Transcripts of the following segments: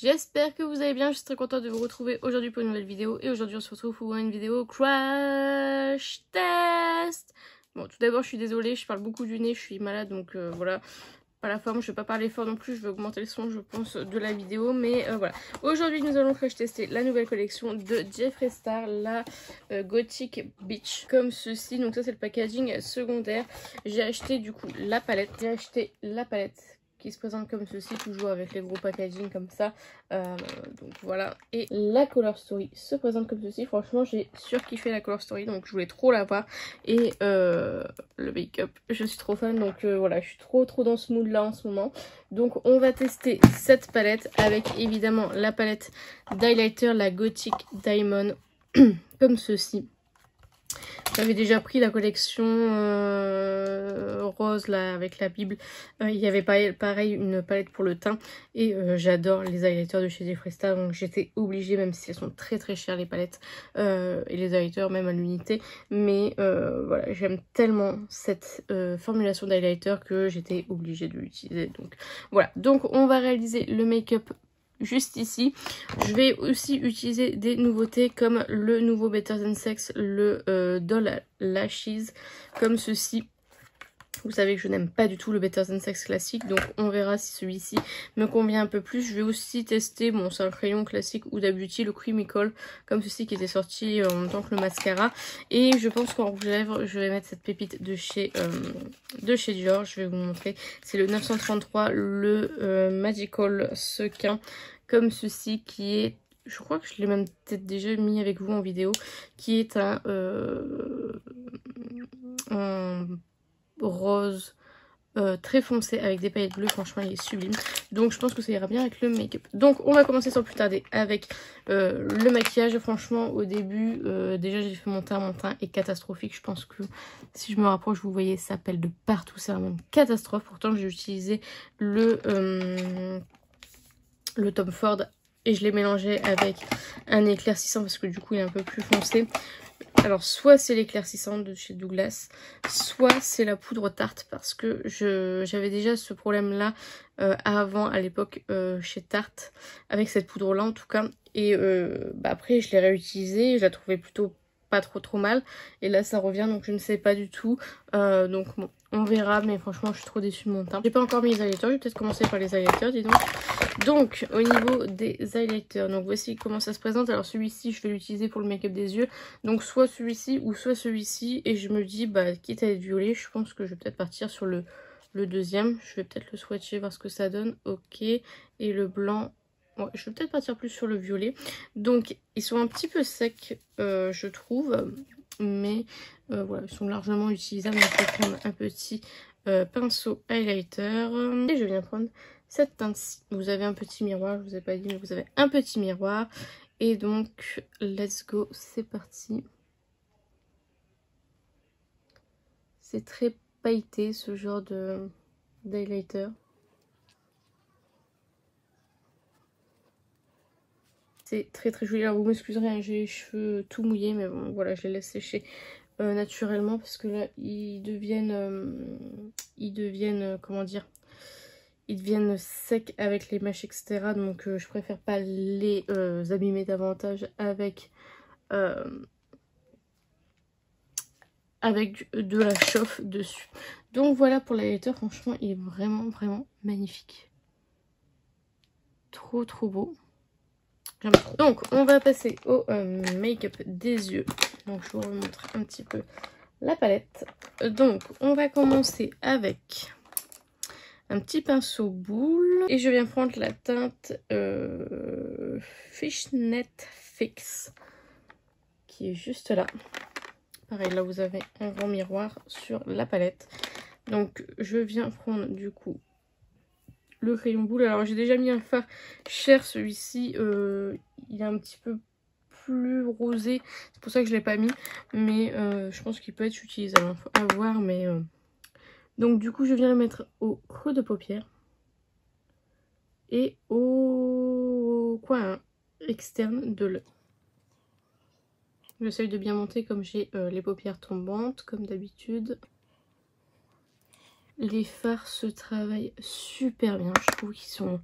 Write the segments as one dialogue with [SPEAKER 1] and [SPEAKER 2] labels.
[SPEAKER 1] J'espère que vous allez bien, je suis très contente de vous retrouver aujourd'hui pour une nouvelle vidéo. Et aujourd'hui on se retrouve pour une vidéo crash test. Bon, tout d'abord je suis désolée, je parle beaucoup du nez, je suis malade donc voilà. Pas la forme, je vais pas parler fort non plus, je vais augmenter le son je pense de la vidéo. Mais voilà, aujourd'hui nous allons crash tester la nouvelle collection de Jeffree Star, la Gothic Beach. Comme ceci, donc ça c'est le packaging secondaire. J'ai acheté du coup la palette, qui se présente comme ceci, toujours avec les gros packaging comme ça, donc voilà. Et la Color Story se présente comme ceci. Franchement j'ai surkiffé la Color Story, donc je voulais trop la voir. Et le make-up, je suis trop fan, donc voilà, je suis trop dans ce mood là en ce moment. Donc on va tester cette palette avec évidemment la palette d'highlighter, la Gothic Diamond comme ceci. J'avais déjà pris la collection rose là avec la Bible. Il y avait pareil une palette pour le teint. Et j'adore les highlighters de chez Jeffree Star. Donc j'étais obligée, même si elles sont très chères les palettes et les highlighters même à l'unité. Mais voilà, j'aime tellement cette formulation d'highlighter que j'étais obligée de l'utiliser. Donc voilà, donc on va réaliser le make-up juste ici. Je vais aussi utiliser des nouveautés comme le nouveau Better Than Sex, le Doll Lashes comme ceci. Vous savez que je n'aime pas du tout le Better Than Sex classique, donc on verra si celui-ci me convient un peu plus. Je vais aussi tester, bon c'est un crayon classique Huda Beauty, le Creamical comme ceci qui était sorti en même temps que le mascara. Et je pense qu'en rouge à lèvres je vais mettre cette pépite de chez Dior, je vais vous montrer. C'est le 933, le Magical Sequin comme ceci qui est, je crois que je l'ai même peut-être déjà mis avec vous en vidéo, qui est un rose très foncé avec des paillettes bleues. Franchement il est sublime, donc je pense que ça ira bien avec le make-up. Donc on va commencer sans plus tarder avec le maquillage. Franchement au début déjà j'ai fait mon teint est catastrophique. Je pense que si je me rapproche vous voyez ça pèle de partout, c'est vraiment une catastrophe. Pourtant j'ai utilisé le Tom Ford et je l'ai mélangé avec un éclaircissant parce que du coup il est un peu plus foncé. Alors soit c'est l'éclaircissant de chez Douglas, soit c'est la poudre Tarte parce que j'avais déjà ce problème là avant à l'époque chez Tarte avec cette poudre là en tout cas. Et après je l'ai réutilisée, je la trouvais plutôt pas trop mal et là ça revient, donc je ne sais pas du tout. Donc bon, on verra, mais franchement je suis trop déçue de mon teint. J'ai pas encore mis les highlighters, je vais peut-être commencer par les highlighters, dis donc. Donc au niveau des highlighters, donc voici comment ça se présente. Alors celui-ci je vais l'utiliser pour le make-up des yeux, donc soit celui-ci ou soit celui-ci. Et je me dis bah quitte à être violet, je pense que je vais peut-être partir sur le deuxième. Je vais peut-être le swatcher, voir ce que ça donne. Ok, et le blanc, ouais, je vais peut-être partir plus sur le violet. Donc ils sont un petit peu secs je trouve, mais voilà, ils sont largement utilisables. Donc je vais prendre un petit pinceau highlighter et je viens prendre cette teinte-ci. Vous avez un petit miroir, je vous ai pas dit, mais vous avez un petit miroir. Et donc, let's go, c'est parti. C'est très pailleté ce genre d'highlighter. C'est très joli. Alors vous m'excuserez, hein, j'ai les cheveux tout mouillés, mais bon, voilà, je les laisse sécher naturellement parce que là, ils deviennent comment dire, ils deviennent secs avec les mèches, etc. Donc je préfère pas les abîmer davantage avec de la chauffe dessus. Donc voilà pour l'highlighter, franchement il est vraiment magnifique. Trop beau. J'aime trop. Donc on va passer au make-up des yeux. Donc je vous remontre un petit peu la palette. Donc on va commencer avec un petit pinceau boule et je viens prendre la teinte Fishnet Fix qui est juste là. Pareil, là vous avez un grand miroir sur la palette. Donc je viens prendre du coup le crayon boule. Alors j'ai déjà mis un fard cher, celui-ci il est un petit peu plus rosé, c'est pour ça que je l'ai pas mis, mais je pense qu'il peut être utilisable, faut à voir. Mais donc du coup je viens le mettre au creux de paupière et au coin externe de l'œil. J'essaye de bien monter comme j'ai les paupières tombantes comme d'habitude. Les fards se travaillent super bien, je trouve qu'ils sont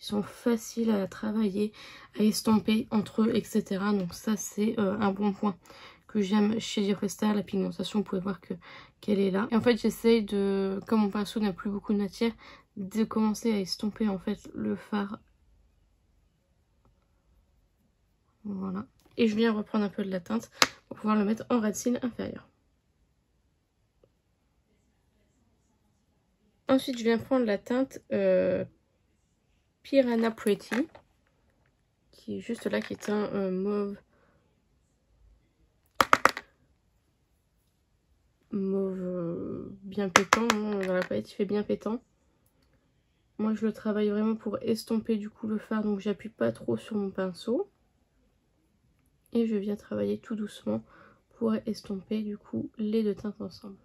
[SPEAKER 1] Ils sont faciles à travailler, à estomper entre eux, etc. Donc ça c'est un bon point que j'aime chez Jeffree Star. La pigmentation, vous pouvez voir qu'elle est là. Et en fait j'essaye de, comme mon pinceau n'a plus beaucoup de matière, de commencer à estomper en fait le fard. Voilà. Et je viens reprendre un peu de la teinte pour pouvoir le mettre en ras de cils inférieur. Ensuite, je viens prendre la teinte Piranha Pretty, qui est juste là, qui est un mauve bien pétant. Hein. Dans la palette, il fait bien pétant. Moi, je le travaille vraiment pour estomper du coup le fard, donc j'appuie pas trop sur mon pinceau. Et je viens travailler tout doucement pour estomper du coup les deux teintes ensemble.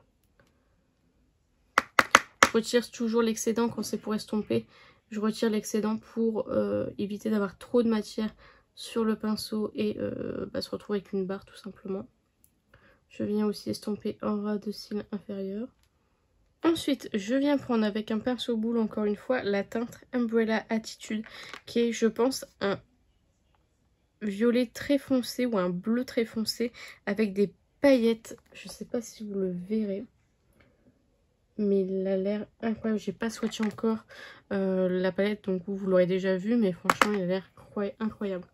[SPEAKER 1] Je retire toujours l'excédent quand c'est pour estomper. Je retire l'excédent pour éviter d'avoir trop de matière sur le pinceau et se retrouver avec une barre tout simplement. Je viens aussi estomper en ras de cils inférieur. Ensuite, je viens prendre avec un pinceau boule encore une fois la teinte Umbrella Attitude qui est, je pense, un violet très foncé ou un bleu très foncé avec des paillettes. Je sais pas si vous le verrez. Mais il a l'air incroyable. J'ai pas swatché encore la palette, donc vous l'aurez déjà vu, mais franchement il a l'air incroyable.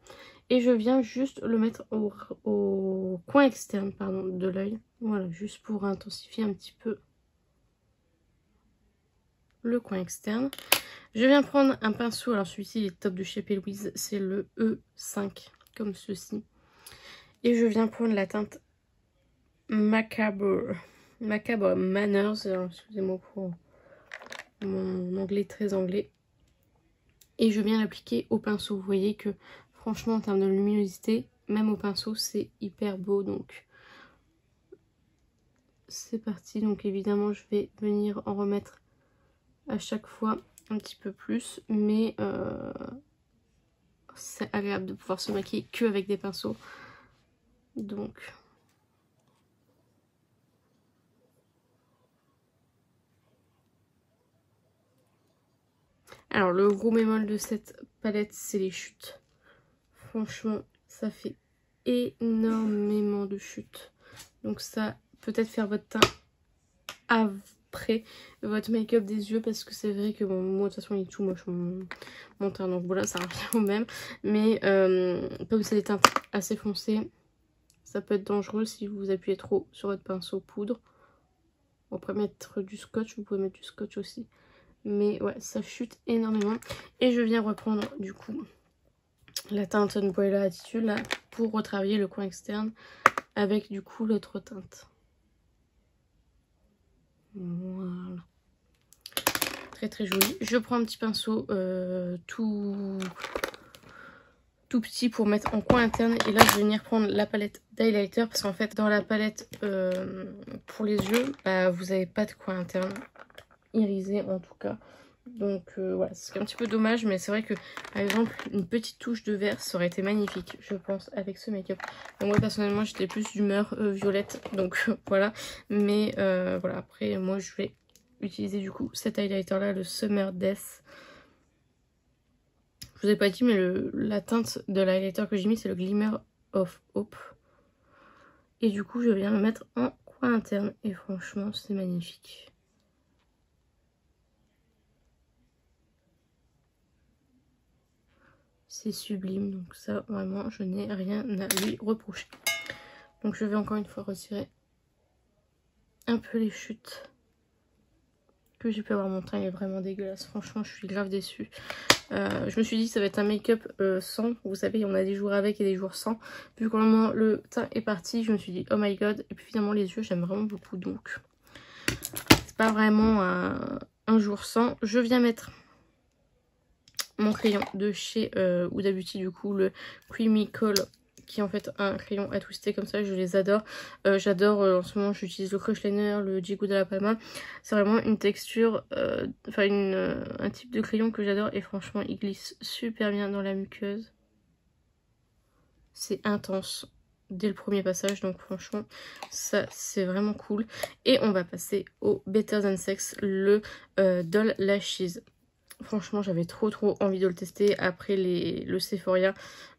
[SPEAKER 1] Et je viens juste le mettre au coin externe de l'œil. Voilà, juste pour intensifier un petit peu le coin externe. Je viens prendre un pinceau, alors celui-ci il est top de chez P. Louise, c'est le E5, comme ceci. Et je viens prendre la teinte Macabre Manners, excusez-moi pour mon anglais très anglais. Et je viens l'appliquer au pinceau. Vous voyez que franchement en termes de luminosité, même au pinceau c'est hyper beau. Donc c'est parti. Donc évidemment je vais venir en remettre à chaque fois un petit peu plus. Mais c'est agréable de pouvoir se maquiller que avec des pinceaux. Donc... Alors le gros bémol de cette palette c'est les chutes. Franchement ça fait énormément de chutes. Donc ça peut-être faire votre teint après votre make-up des yeux. Parce que c'est vrai que bon, moi de toute façon il est tout moche mon teint. Donc voilà, ça revient au même. Mais comme c'est des teintes assez foncées, ça peut être dangereux si vous appuyez trop sur votre pinceau poudre. On pourrait mettre du scotch, vous pouvez mettre du scotch aussi. Mais ouais, ça chute énormément. Et je viens reprendre du coup la teinte Umbrella Attitude là pour retravailler le coin externe avec du coup l'autre teinte. Voilà. Très très joli. Je prends un petit pinceau tout petit pour mettre en coin interne. Et là je vais venir prendre la palette d'highlighter. Parce qu'en fait dans la palette pour les yeux, vous n'avez pas de coin interne irisé en tout cas. Donc voilà, c'est un petit peu dommage, mais c'est vrai que par exemple une petite touche de vert ça aurait été magnifique je pense avec ce make-up. Moi personnellement j'étais plus d'humeur violette, donc voilà. Mais voilà, après moi je vais utiliser du coup cet highlighter là, le Summer Death. Je vous ai pas dit, mais la teinte de l'highlighter que j'ai mis c'est le Glimmer of Hope. Et du coup je viens le mettre en coin interne et franchement c'est magnifique. C'est sublime, donc ça vraiment je n'ai rien à lui reprocher. Donc je vais encore une fois retirer un peu les chutes que j'ai pu avoir. Mon teint il est vraiment dégueulasse, franchement je suis grave déçue. Je me suis dit ça va être un make-up sans, vous savez on a des jours avec et des jours sans. Vu qu'au moment le teint est parti, je me suis dit oh my god. Et puis finalement les yeux j'aime vraiment beaucoup, donc c'est pas vraiment un jour sans. Je viens mettre mon crayon de chez Huda Beauty, du coup le Creamy Kohl, qui est en fait un crayon à twister comme ça. Je les adore. J'adore en ce moment j'utilise le Crush Liner, le Jigu de la Palma. C'est vraiment une texture, un type de crayon que j'adore. Et franchement il glisse super bien dans la muqueuse. C'est intense dès le premier passage, donc franchement ça c'est vraiment cool. Et on va passer au Better Than Sex, le Doll Lashes. Franchement, j'avais trop envie de le tester. Après le Sephora,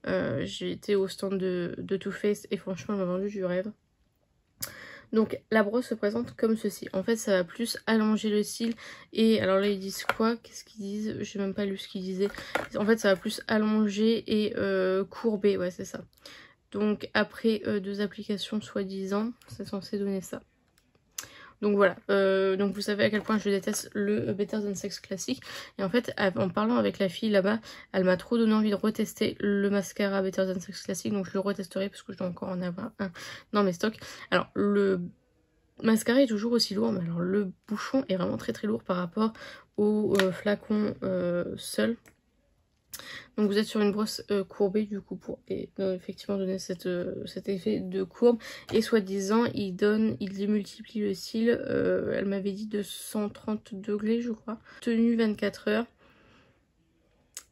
[SPEAKER 1] j'ai été au stand de Too Faced et franchement, elle m'a vendu du rêve. Donc la brosse se présente comme ceci. En fait, ça va plus allonger le cil. Et alors là, ils disent quoi? Qu'est-ce qu'ils disent? J'ai même pas lu ce qu'ils disaient. En fait, ça va plus allonger et courber. Ouais, c'est ça. Donc après 2 applications soi-disant, c'est censé donner ça. Donc voilà, donc vous savez à quel point je déteste le Better Than Sex classique. Et en fait, en parlant avec la fille là-bas, elle m'a trop donné envie de retester le mascara Better Than Sex classique. Donc je le retesterai parce que je dois encore en avoir un dans mes stocks. Alors le mascara est toujours aussi lourd, mais alors le bouchon est vraiment très lourd par rapport au flacon seul. Donc vous êtes sur une brosse courbée du coup pour effectivement donner cet effet de courbe. Et soi-disant il démultiplie le cil, elle m'avait dit de 130 degrés je crois. Tenue 24 heures.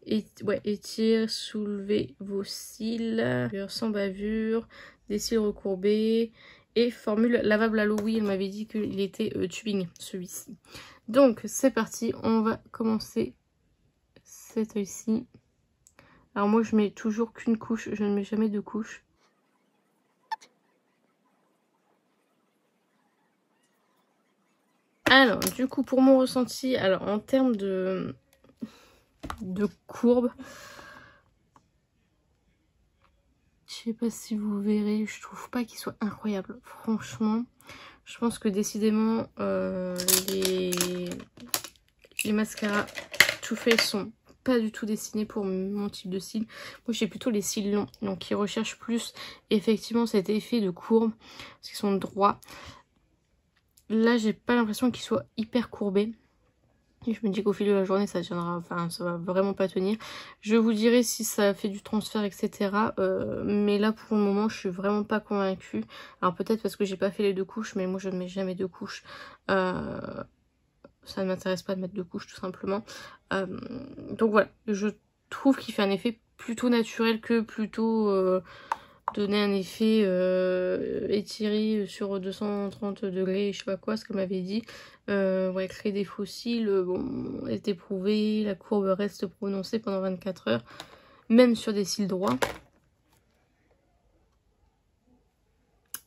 [SPEAKER 1] Et, ouais, étire, soulevez vos cils, sans bavure, des cils recourbés. Et formule lavable à l'eau, oui elle m'avait dit qu'il était tubing celui-ci. Donc c'est parti, on va commencer cet œil-ci. Alors moi je mets toujours qu'une couche, je ne mets jamais de couche. Alors du coup pour mon ressenti, alors en termes de courbe, je sais pas si vous verrez, je trouve pas qu'il soit incroyable. Franchement, je pense que décidément les mascaras Too Faced sont pas du tout dessinés pour mon type de cils. Moi j'ai plutôt les cils longs, donc qui recherchent plus effectivement cet effet de courbe, parce qu'ils sont droits. Là j'ai pas l'impression qu'ils soient hyper courbés. Et je me dis qu'au fil de la journée ça tiendra, enfin ça va vraiment pas tenir. Je vous dirai si ça fait du transfert etc. Mais là pour le moment je suis vraiment pas convaincue. Alors peut-être parce que j'ai pas fait les 2 couches, mais moi je ne mets jamais 2 couches. Ça ne m'intéresse pas de mettre 2 couches tout simplement. Donc voilà, je trouve qu'il fait un effet plutôt naturel que plutôt donner un effet étiré sur 230 degrés, je sais pas quoi, ce qu'elle m'avait dit. Ouais, créer des fossiles, bon, est éprouvé, la courbe reste prononcée pendant 24 heures, même sur des cils droits.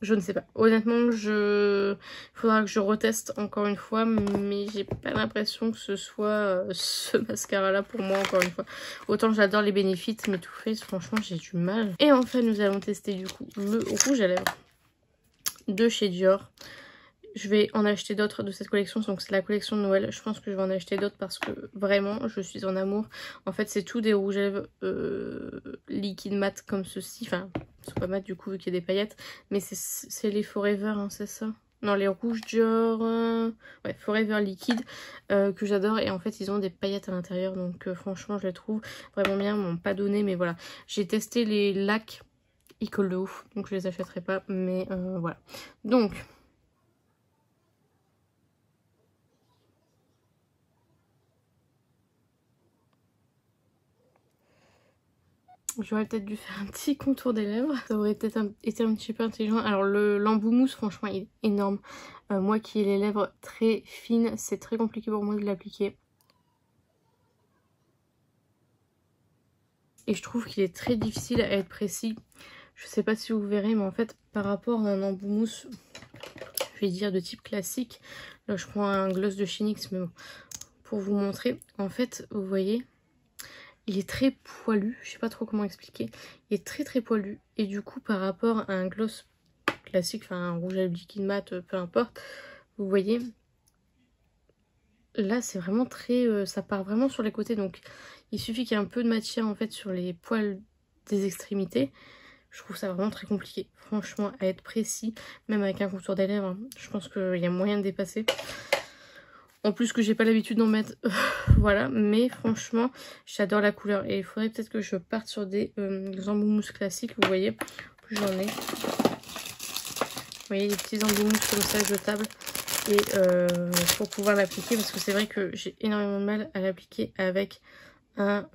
[SPEAKER 1] Je ne sais pas. Honnêtement, il faudra que je reteste encore une fois, mais j'ai pas l'impression que ce soit ce mascara-là pour moi, encore une fois. Autant j'adore les Benefits, mais Too Faced, franchement, j'ai du mal. Et enfin, nous allons tester du coup le rouge à lèvres de chez Dior. Je vais en acheter d'autres de cette collection, donc c'est la collection de Noël. Je pense que je vais en acheter d'autres parce que vraiment, je suis en amour. En fait, c'est tout des rouges à lèvres liquide mat comme ceci. Enfin, c'est pas mat du coup vu qu'il y a des paillettes. Mais c'est les Forever, hein, c'est ça? Non, les rouges Dior, ouais, Forever liquide que j'adore. Et en fait, ils ont des paillettes à l'intérieur. Donc franchement, je les trouve vraiment bien. Ils m'ont pas donné, mais voilà. J'ai testé les lacs, ils collent de ouf. Donc je les achèterai pas, mais voilà. Donc... j'aurais peut-être dû faire un petit contour des lèvres. Ça aurait peut-être été un petit peu intelligent. Alors l'embout mousse, franchement, il est énorme. Moi qui ai les lèvres très fines, c'est très compliqué pour moi de l'appliquer. Et je trouve qu'il est très difficile à être précis. Je sais pas si vous verrez, mais en fait, par rapport à un embout mousse, je vais dire de type classique. Là, je prends un gloss de chez NYX, mais bon, pour vous montrer. En fait, vous voyez... il est très poilu, je sais pas trop comment expliquer. Il est très poilu. Et du coup, par rapport à un gloss classique, enfin un rouge à lèvres liquide mat, peu importe, vous voyez, là c'est vraiment très... ça part vraiment sur les côtés. Donc il suffit qu'il y ait un peu de matière en fait sur les poils des extrémités. Je trouve ça vraiment très compliqué. Franchement, à être précis, même avec un contour des lèvres, hein, je pense qu'il y a moyen de dépasser. En plus que j'ai pas l'habitude d'en mettre, voilà, mais franchement, j'adore la couleur. Et il faudrait peut-être que je parte sur des embouts mousse classiques, vous voyez. Plus j'en ai. Vous voyez, des petits embouts mousse comme ça, jetables. Et pour pouvoir l'appliquer, parce que c'est vrai que j'ai énormément de mal à l'appliquer avec un...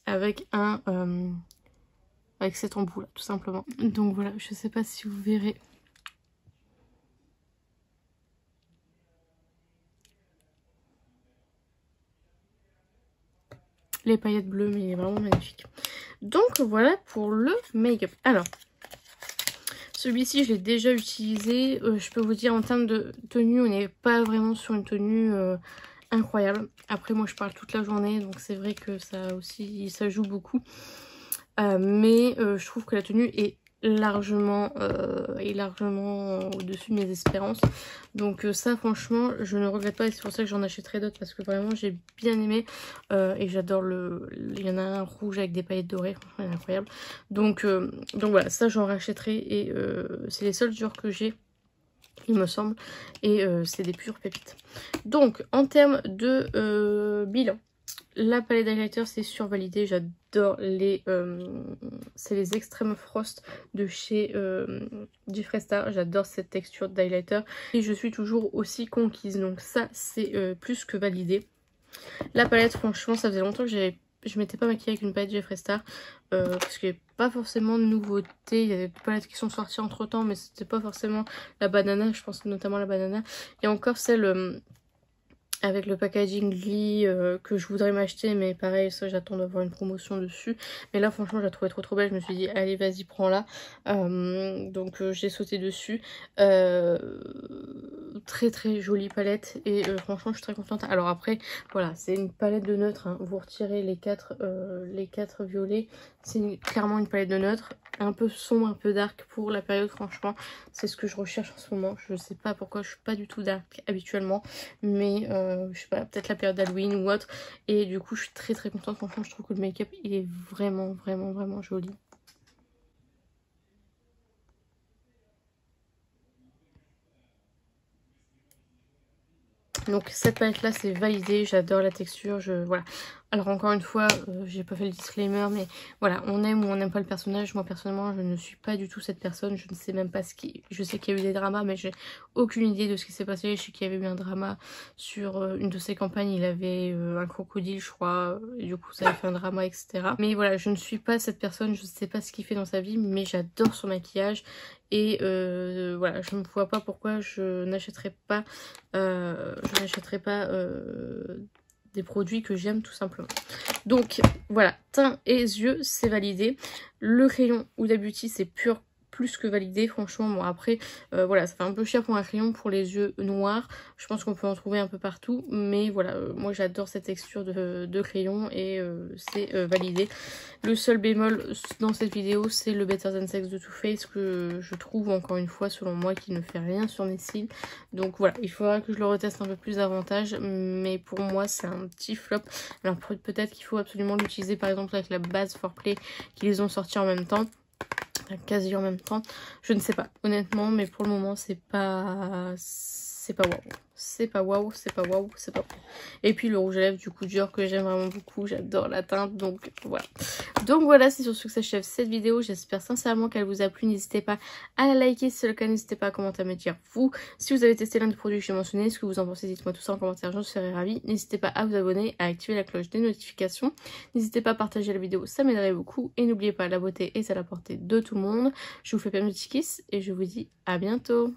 [SPEAKER 1] avec cet embout là, tout simplement. Donc voilà, je sais pas si vous verrez... les paillettes bleues, mais il est vraiment magnifique. Donc voilà pour le make-up. Alors, celui-ci, je l'ai déjà utilisé. Je peux vous dire, en termes de tenue, on n'est pas vraiment sur une tenue incroyable. Après, moi, je parle toute la journée, donc c'est vrai que ça aussi, ça joue beaucoup. Mais je trouve que la tenue est largement au-dessus de mes espérances. Donc ça, franchement, je ne regrette pas. Et c'est pour ça que j'en achèterai d'autres, parce que vraiment, j'ai bien aimé. Et j'adore il y en a un rouge avec des paillettes dorées, franchement, il est incroyable. Donc voilà, ça, j'en rachèterai. Et c'est les seuls jours que j'ai, il me semble. Et c'est des pures pépites. Donc, en termes de bilan, la palette d'highlighter, c'est survalidé. J'adore c'est les Extreme Frost de chez Jeffree Star. J'adore cette texture d'highlighter. Et je suis toujours aussi conquise. Donc ça, c'est plus que validé. La palette, franchement, ça faisait longtemps que je m'étais pas maquillée avec une palette Jeffree Star. Parce qu'il n'y a pas forcément de nouveautés. Il y a des palettes qui sont sorties entre temps, mais c'était pas forcément la banana. Je pense notamment la banana. Il y a encore celle avec le packaging Glee que je voudrais m'acheter, mais pareil, ça j'attends d'avoir une promotion dessus. Mais là franchement je la trouvais trop belle, je me suis dit allez vas-y prends-la. Donc j'ai sauté dessus. Très jolie palette et franchement je suis très contente. Alors après voilà, c'est une palette de neutre, hein. Vous retirez les quatre violets, c'est clairement une palette de neutre. Un peu sombre, un peu dark pour la période, franchement c'est ce que je recherche en ce moment. Je sais pas pourquoi, je suis pas du tout dark habituellement, mais je sais pas, peut-être la période d'Halloween ou autre, et du coup je suis très contente. Franchement je trouve que le make-up il est vraiment joli. Donc cette palette là c'est validé, j'adore la texture, voilà. Alors encore une fois, j'ai pas fait le disclaimer, mais voilà, on aime ou on n'aime pas le personnage. Moi personnellement, je ne suis pas du tout cette personne, je ne sais même pas je sais qu'il y a eu des dramas, mais j'ai aucune idée de ce qui s'est passé. Je sais qu'il y avait eu un drama sur une de ses campagnes, il avait un crocodile je crois, et du coup ça avait fait un drama, etc. Mais voilà, je ne suis pas cette personne, je ne sais pas ce qu'il fait dans sa vie, mais j'adore son maquillage. Et voilà, je ne vois pas pourquoi je n'achèterais pas, des produits que j'aime tout simplement. Donc voilà, teint et yeux c'est validé. Le crayon Huda Beauty c'est plus que validé, franchement. Bon après voilà, ça fait un peu cher pour un crayon pour les yeux noirs. Je pense qu'on peut en trouver un peu partout, mais voilà, moi j'adore cette texture de crayon et c'est validé. Le seul bémol dans cette vidéo c'est le Better Than Sex de Too Faced, que je trouve encore une fois selon moi qui ne fait rien sur mes cils. Donc voilà, il faudra que je le reteste un peu plus davantage, mais pour moi c'est un petit flop. Alors peut-être qu'il faut absolument l'utiliser par exemple avec la base Foreplay qu'ils ont sorti en même temps, quasi en même temps, je ne sais pas honnêtement, mais pour le moment c'est pas waouh, c'est pas waouh. Et puis le rouge à lèvres du coup Dior que j'aime vraiment beaucoup, j'adore la teinte, donc voilà, c'est sur ce que s'achève cette vidéo. J'espère sincèrement qu'elle vous a plu. N'hésitez pas à la liker si c'est le cas, n'hésitez pas à commenter, à me dire vous si vous avez testé l'un des produits que j'ai mentionné, ce que vous en pensez, dites-moi tout ça en commentaire, j'en serais ravie. N'hésitez pas à vous abonner, à activer la cloche des notifications, n'hésitez pas à partager la vidéo, ça m'aiderait beaucoup, et n'oubliez pas, la beauté est à la portée de tout le monde. Je vous fais plein de petits kisses et je vous dis à bientôt.